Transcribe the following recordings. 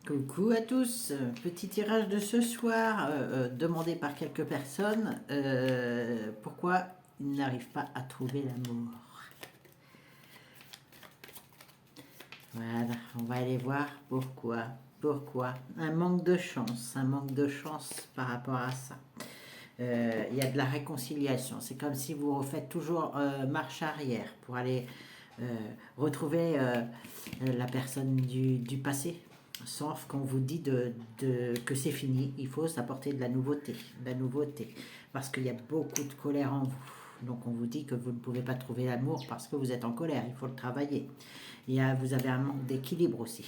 Coucou à tous, petit tirage de ce soir demandé par quelques personnes. Pourquoi ils n'arrivent pas à trouver l'amour? Voilà, on va aller voir pourquoi. Pourquoi? Un manque de chance par rapport à ça. Il y a de la réconciliation. C'est comme si vous refaites toujours marche arrière pour aller euh, retrouver la personne du passé. Sauf qu'on vous dit que c'est fini, il faut s'apporter de la nouveauté, parce qu'il y a beaucoup de colère en vous. Donc on vous dit que vous ne pouvez pas trouver l'amour parce que vous êtes en colère, il faut le travailler. Vous avez un manque d'équilibre aussi,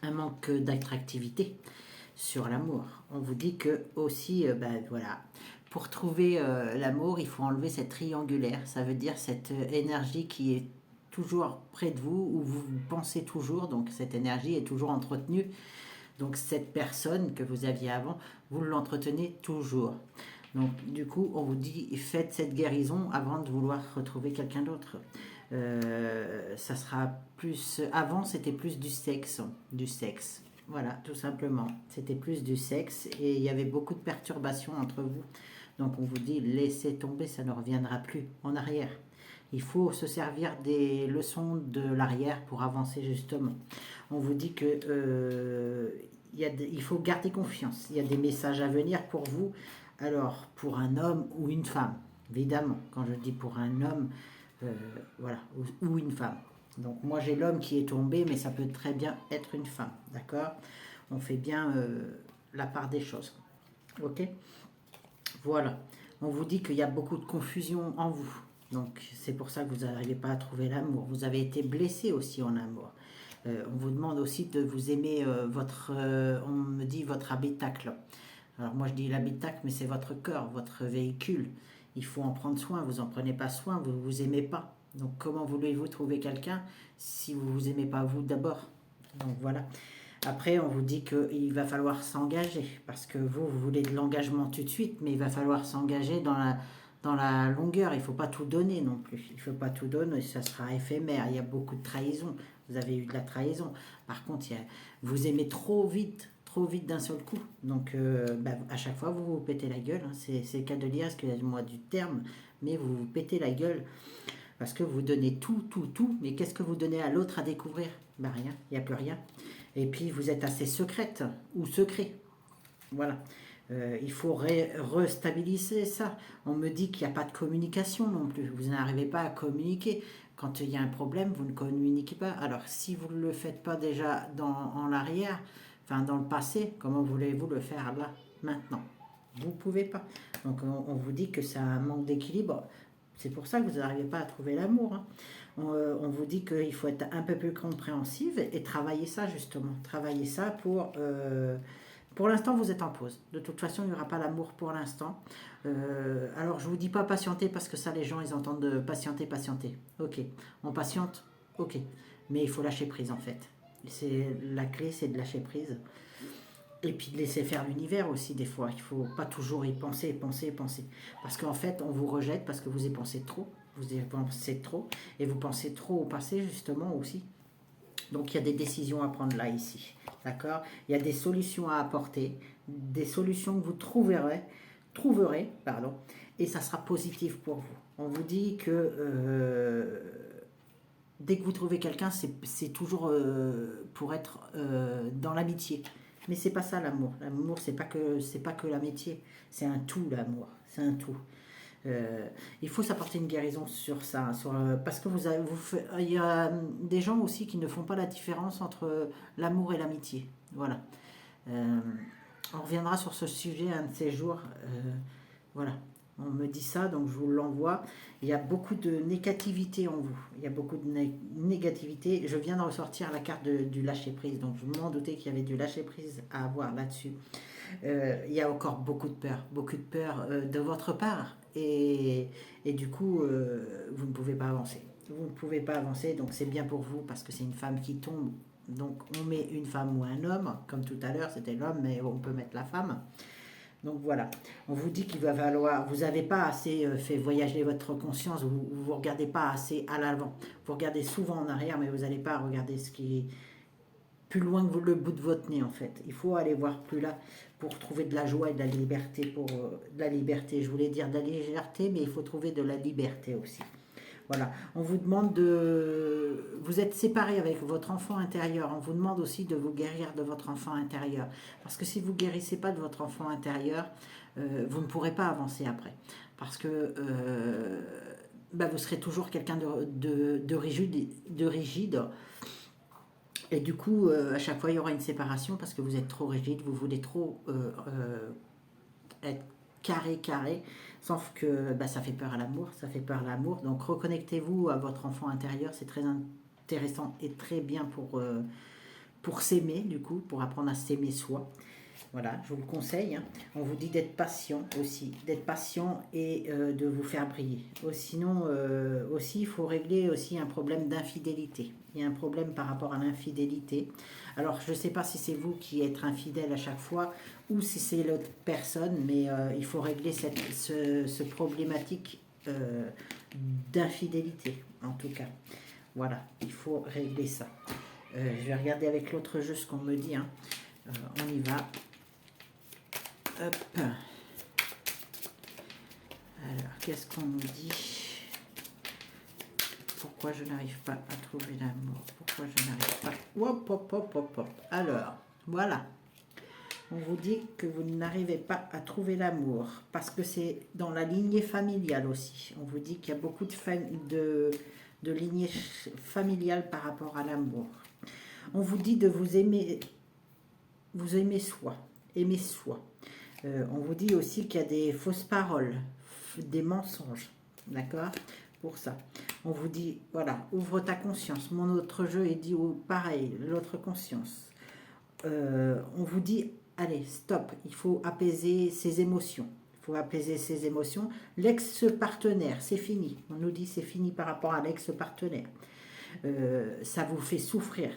un manque d'attractivité sur l'amour. On vous dit que aussi, voilà, pour trouver l'amour, il faut enlever cette triangulaire. Ça veut dire cette énergie qui est toujours près de vous, où vous pensez toujours, donc cette énergie est toujours entretenue. Donc cette personne que vous aviez avant, vous l'entretenez toujours. Donc du coup, on vous dit, faites cette guérison avant de vouloir retrouver quelqu'un d'autre. Ça sera plus... Avant, c'était plus du sexe. Du sexe. Voilà, tout simplement. C'était plus du sexe et il y avait beaucoup de perturbations entre vous. Donc on vous dit, laissez tomber, ça ne reviendra plus en arrière. Il faut se servir des leçons de l'arrière pour avancer justement. On vous dit que il faut garder confiance. Il y a des messages à venir pour vous. Alors, pour un homme ou une femme, évidemment, quand je dis pour un homme, euh, voilà, ou une femme. Donc moi j'ai l'homme qui est tombé, mais ça peut très bien être une femme, d'accord? On fait bien la part des choses, ok? Voilà. On vous dit qu'il y a beaucoup de confusion en vous. Donc c'est pour ça que vous n'arrivez pas à trouver l'amour. Vous avez été blessé aussi en amour. On vous demande aussi de vous aimer on me dit votre habitacle. Alors moi je dis l'habitacle, mais c'est votre corps, votre véhicule. Il faut en prendre soin. Vous n'en prenez pas soin, vous ne vous aimez pas. Donc comment voulez-vous trouver quelqu'un si vous ne vous aimez pas vous d'abord? Donc voilà. Après, on vous dit qu'il va falloir s'engager, parce que vous voulez de l'engagement tout de suite, mais il va falloir s'engager dans la longueur. Il ne faut pas tout donner non plus. Il ne faut pas tout donner, ça sera éphémère. Il y a beaucoup de trahison. Vous avez eu de la trahison. Par contre, vous aimez trop vite d'un seul coup. Donc, à chaque fois, vous vous pétez la gueule. Hein. C'est le cas de dire, excusez-moi du terme, mais vous vous pétez la gueule parce que vous donnez tout. Mais qu'est-ce que vous donnez à l'autre à découvrir? Ben rien, il n'y a plus rien. Et puis vous êtes assez secrète ou secret. Voilà. Il faut restabiliser ça. On me dit qu'il n'y a pas de communication non plus. Vous n'arrivez pas à communiquer. Quand il y a un problème, vous ne communiquez pas. Alors si vous ne le faites pas déjà en l'arrière, enfin dans le passé, comment voulez-vous le faire là, maintenant? Vous ne pouvez pas. Donc on vous dit que c'est un manque d'équilibre. C'est pour ça que vous n'arrivez pas à trouver l'amour. Hein. On vous dit qu'il faut être un peu plus compréhensive et travailler ça justement. Travailler ça pour l'instant, vous êtes en pause. De toute façon, il n'y aura pas l'amour pour l'instant. Alors, je ne vous dis pas patienter parce que ça, les gens, ils entendent de patienter. Ok, on patiente. Ok, mais il faut lâcher prise en fait. C'est la clé, c'est de lâcher prise. Et puis de laisser faire l'univers aussi des fois. Il ne faut pas toujours y penser. Parce qu'en fait, on vous rejette parce que vous y pensez trop. Vous y pensez trop. Et vous pensez trop au passé justement aussi. Donc il y a des décisions à prendre là, ici. D'accord? Il y a des solutions à apporter. Des solutions que vous trouverez, pardon, et ça sera positif pour vous. On vous dit que dès que vous trouvez quelqu'un, c'est toujours pour être dans l'amitié. Mais c'est pas ça l'amour. L'amour, c'est pas que l'amitié. C'est un tout l'amour. C'est un tout. Il faut s'apporter une guérison sur ça, parce que il y a des gens aussi qui ne font pas la différence entre l'amour et l'amitié. Voilà. Euh, on reviendra sur ce sujet un de ces jours. Voilà. On me dit ça, donc je vous l'envoie. Il y a beaucoup de négativité en vous. Il y a beaucoup de négativité. Je viens de ressortir la carte du lâcher-prise, donc je m'en doutais qu'il y avait du lâcher-prise à avoir là-dessus. Il y a encore beaucoup de peur de votre part. Et du coup, vous ne pouvez pas avancer. Vous ne pouvez pas avancer, donc c'est bien pour vous parce que c'est une femme qui tombe. Donc on met une femme ou un homme, comme tout à l'heure c'était l'homme, mais on peut mettre la femme. Donc voilà, on vous dit qu'il va falloir, vous n'avez pas assez fait voyager votre conscience, vous ne regardez pas assez à l'avant. Vous regardez souvent en arrière, mais vous n'allez pas regarder ce qui, plus loin que le bout de votre nez en fait. Il faut aller voir plus là pour trouver de la joie et de la liberté. De la liberté, je voulais dire de la légèreté, mais il faut trouver de la liberté aussi. Voilà, on vous demande de... Vous êtes séparé avec votre enfant intérieur, on vous demande aussi de vous guérir de votre enfant intérieur. Parce que si vous ne guérissez pas de votre enfant intérieur, vous ne pourrez pas avancer après. Parce que vous serez toujours quelqu'un de rigide. Et du coup, à chaque fois, il y aura une séparation parce que vous êtes trop rigide, vous voulez trop être carré, sauf que ça fait peur à l'amour, ça fait peur à l'amour. Donc reconnectez-vous à votre enfant intérieur, c'est très intéressant et très bien pour s'aimer, du coup, pour apprendre à s'aimer soi. Voilà, je vous le conseille. Hein. On vous dit d'être patient aussi, d'être patient et de vous faire briller. Sinon, aussi, il faut régler aussi un problème d'infidélité. Il y a un problème par rapport à l'infidélité. Alors, je ne sais pas si c'est vous qui êtes infidèle à chaque fois ou si c'est l'autre personne, mais il faut régler ce problématique d'infidélité, en tout cas. Voilà, il faut régler ça. Je vais regarder avec l'autre jeu ce qu'on me dit. Hein. On y va. Hop. Alors, qu'est-ce qu'on nous dit? Pourquoi je n'arrive pas à trouver l'amour? Pourquoi je n'arrive pas... Hop, hop, hop, hop, hop. Alors, voilà. On vous dit que vous n'arrivez pas à trouver l'amour parce que c'est dans la lignée familiale aussi. On vous dit qu'il y a beaucoup de lignées familiales par rapport à l'amour. On vous dit de vous aimer soi. Aimer soi. On vous dit aussi qu'il y a des fausses paroles, des mensonges, d'accord? Pour ça. On vous dit, voilà, ouvre ta conscience. Mon autre jeu est dit pareil, l'autre conscience. On vous dit, allez, stop, il faut apaiser ses émotions. Il faut apaiser ses émotions. L'ex-partenaire, c'est fini. On nous dit c'est fini par rapport à l'ex-partenaire. Ça vous fait souffrir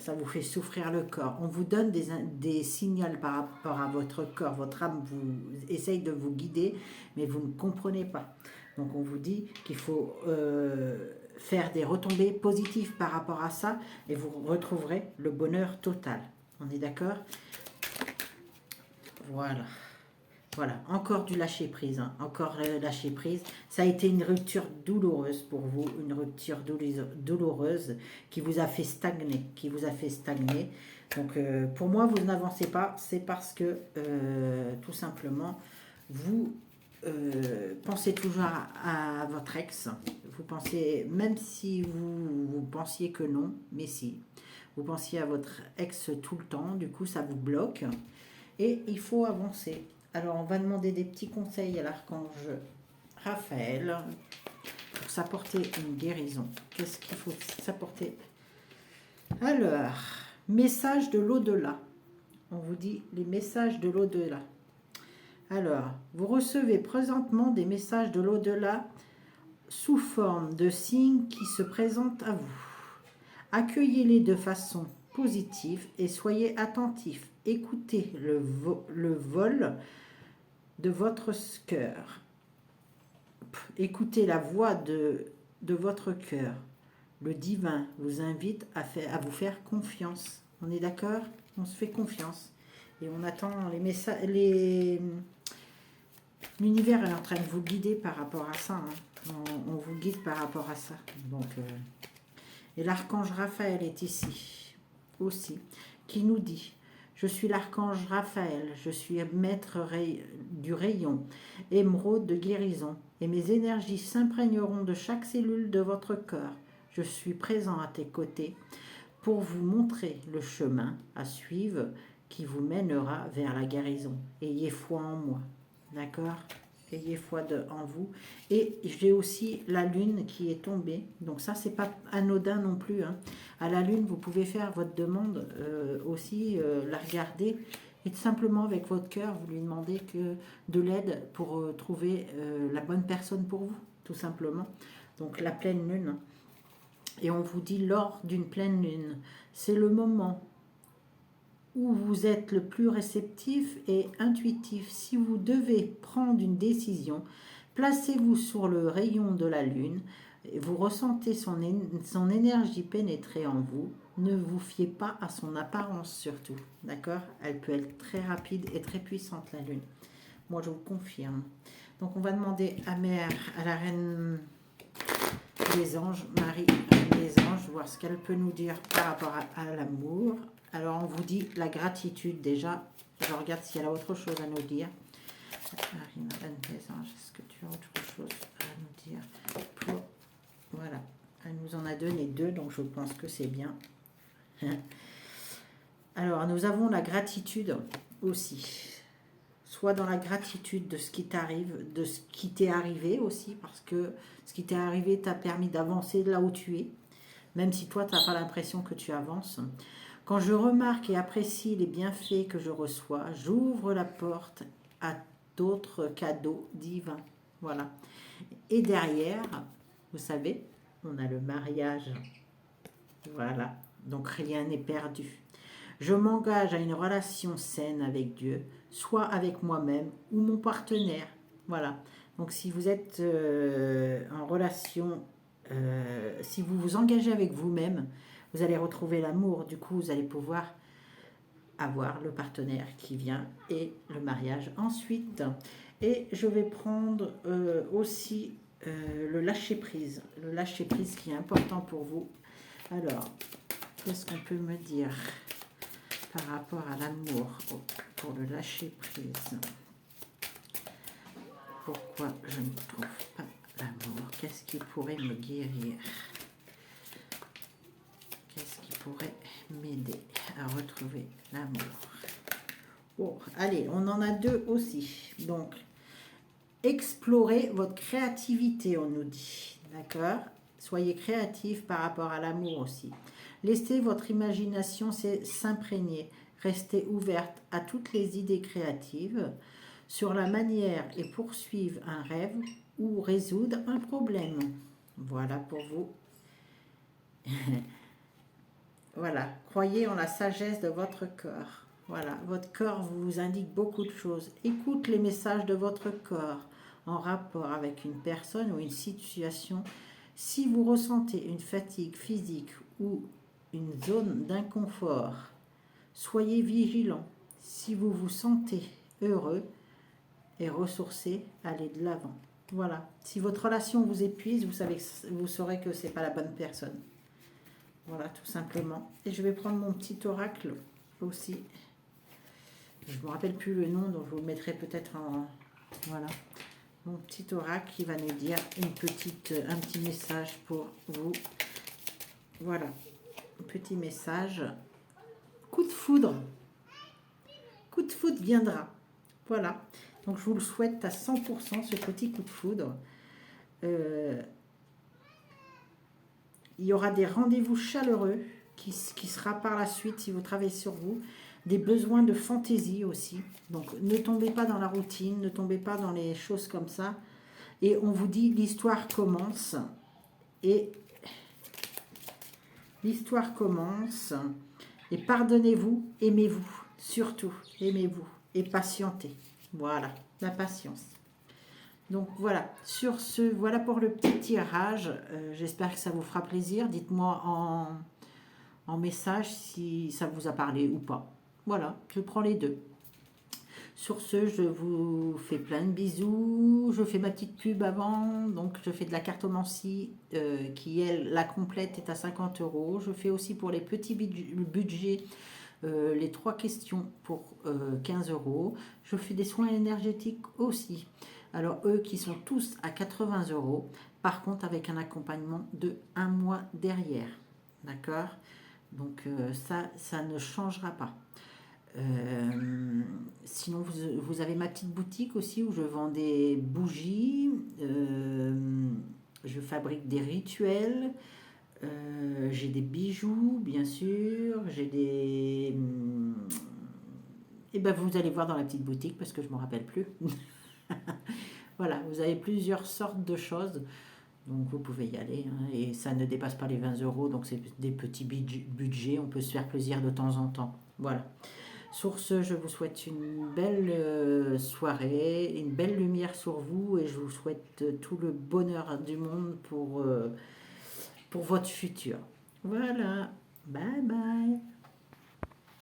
le corps. On vous donne des signaux par rapport à votre corps. Votre âme vous essaye de vous guider, mais vous ne comprenez pas. Donc on vous dit qu'il faut faire des retombées positives par rapport à ça et vous retrouverez le bonheur total. On est d'accord? Voilà. Voilà, encore du lâcher-prise, hein. Encore lâcher-prise. Ça a été une rupture douloureuse pour vous, une rupture douloureuse qui vous a fait stagner, Donc, pour moi, vous n'avancez pas, c'est parce que, tout simplement, vous pensez toujours à votre ex. Vous pensez, même si vous pensiez que non, mais si. Vous pensiez à votre ex tout le temps, du coup, ça vous bloque. Et il faut avancer. Alors, on va demander des petits conseils à l'archange Raphaël pour s'apporter une guérison. Qu'est-ce qu'il faut s'apporter? Alors, message de l'au-delà. On vous dit les messages de l'au-delà. Alors, vous recevez présentement des messages de l'au-delà sous forme de signes qui se présentent à vous. Accueillez-les de façon positive et soyez attentifs. Écoutez le vol de votre cœur. Écoutez la voix de votre cœur. Le divin vous invite à vous faire confiance. On est d'accord? On se fait confiance. Et on attend les messages. L'univers est en train de vous guider par rapport à ça. Hein. On vous guide par rapport à ça. Donc, et l'archange Raphaël est ici aussi, qui nous dit: je suis l'archange Raphaël, je suis maître du rayon, émeraude de guérison, et mes énergies s'imprégneront de chaque cellule de votre corps. Je suis présent à tes côtés pour vous montrer le chemin à suivre qui vous mènera vers la guérison. Ayez foi en moi, d'accord? Ayez foi en vous. Et j'ai aussi la lune qui est tombée. Donc ça, c'est pas anodin non plus. Hein. À la lune, vous pouvez faire votre demande aussi, la regarder. Et tout simplement, avec votre cœur, vous lui demandez de l'aide pour trouver la bonne personne pour vous, tout simplement. Donc la pleine lune. Et on vous dit, lors d'une pleine lune, c'est le moment où vous êtes le plus réceptif et intuitif. Si vous devez prendre une décision, placez-vous sur le rayon de la lune, Vous ressentez son énergie pénétrer en vous. Ne vous fiez pas à son apparence surtout. D'accord? Elle peut être très rapide et très puissante, la lune. Moi, je vous confirme. Donc, on va demander à Mère, à la Reine des Anges, Marie des Anges, voir ce qu'elle peut nous dire par rapport à l'amour. Alors, on vous dit la gratitude déjà. Je regarde s'il y a autre chose à nous dire. Marie, Reine des Anges, est-ce que tu as autre chose à nous dire pour... Voilà, elle nous en a donné 2, donc je pense que c'est bien. Alors, nous avons la gratitude aussi. Soit dans la gratitude de ce qui t'arrive, de ce qui t'est arrivé aussi, parce que ce qui t'est arrivé t'a permis d'avancer là où tu es, même si toi, tu n'as pas l'impression que tu avances. Quand je remarque et apprécie les bienfaits que je reçois, j'ouvre la porte à d'autres cadeaux divins. Voilà. Et derrière, vous savez, on a le mariage. Voilà. Donc rien n'est perdu. Je m'engage à une relation saine avec Dieu, soit avec moi-même ou mon partenaire. Voilà. Donc si vous êtes en relation, si vous vous engagez avec vous-même, vous allez retrouver l'amour. Du coup, vous allez pouvoir avoir le partenaire qui vient et le mariage ensuite. Et je vais prendre aussi le lâcher-prise. Le lâcher-prise qui est important pour vous. Alors, qu'est-ce qu'on peut me dire par rapport à l'amour pour le lâcher-prise? Pourquoi je ne trouve pas l'amour? Qu'est-ce qui pourrait me guérir? Qu'est-ce qui pourrait m'aider à retrouver l'amour? Bon, allez, on en a 2 aussi. Donc, explorez votre créativité, on nous dit. D'accord? Soyez créatif par rapport à l'amour aussi. Laissez votre imagination s'imprégner. Restez ouverte à toutes les idées créatives sur la manière et poursuivre un rêve ou résoudre un problème. Voilà pour vous. Voilà. Croyez en la sagesse de votre corps. Voilà. Votre corps vous indique beaucoup de choses. Écoute les messages de votre corps en rapport avec une personne ou une situation. Si vous ressentez une fatigue physique ou une zone d'inconfort, soyez vigilant. Si vous vous sentez heureux et ressourcé, allez de l'avant. Voilà. Si votre relation vous épuise, vous saurez que ce n'est pas la bonne personne. Voilà, tout simplement. Et je vais prendre mon petit oracle aussi. Je ne me rappelle plus le nom, donc je vous le mettrai peut-être en... Voilà. Mon petit oracle qui va nous dire un petit message pour vous. Voilà. Un petit message. Coup de foudre. Coup de foudre viendra. Voilà. Donc je vous le souhaite à 100%, ce petit coup de foudre. Il y aura des rendez-vous chaleureux qui sera par la suite, si vous travaillez sur vous, des besoins de fantaisie aussi. Donc ne tombez pas dans la routine, ne tombez pas dans les choses comme ça. Et on vous dit, l'histoire commence. Et l'histoire commence. Et pardonnez-vous, aimez-vous. Surtout, aimez-vous. Et patientez. Voilà, la patience. Donc voilà, sur ce, voilà pour le petit tirage. J'espère que ça vous fera plaisir. Dites-moi en message si ça vous a parlé ou pas. Voilà, je prends les 2. Sur ce, je vous fais plein de bisous. Je fais ma petite pub avant. Donc, je fais de la cartomancie qui, elle, la complète est à 50 €. Je fais aussi pour les petits budgets les 3 questions pour 15 €. Je fais des soins énergétiques aussi. Alors, eux qui sont tous à 80 €. Par contre, avec un accompagnement de 1 mois derrière. D'accord? Donc, ça ne changera pas. Sinon vous avez ma petite boutique aussi où je vends des bougies, je fabrique des rituels, j'ai des bijoux bien sûr, j'ai des... Et ben vous allez voir dans la petite boutique parce que je ne me rappelle plus. Voilà, vous avez plusieurs sortes de choses. Donc vous pouvez y aller, hein, et ça ne dépasse pas les 20 €, donc c'est des petits budgets, on peut se faire plaisir de temps en temps. Voilà. Sur ce, je vous souhaite une belle soirée, une belle lumière sur vous et je vous souhaite tout le bonheur du monde pour votre futur. Voilà, bye bye.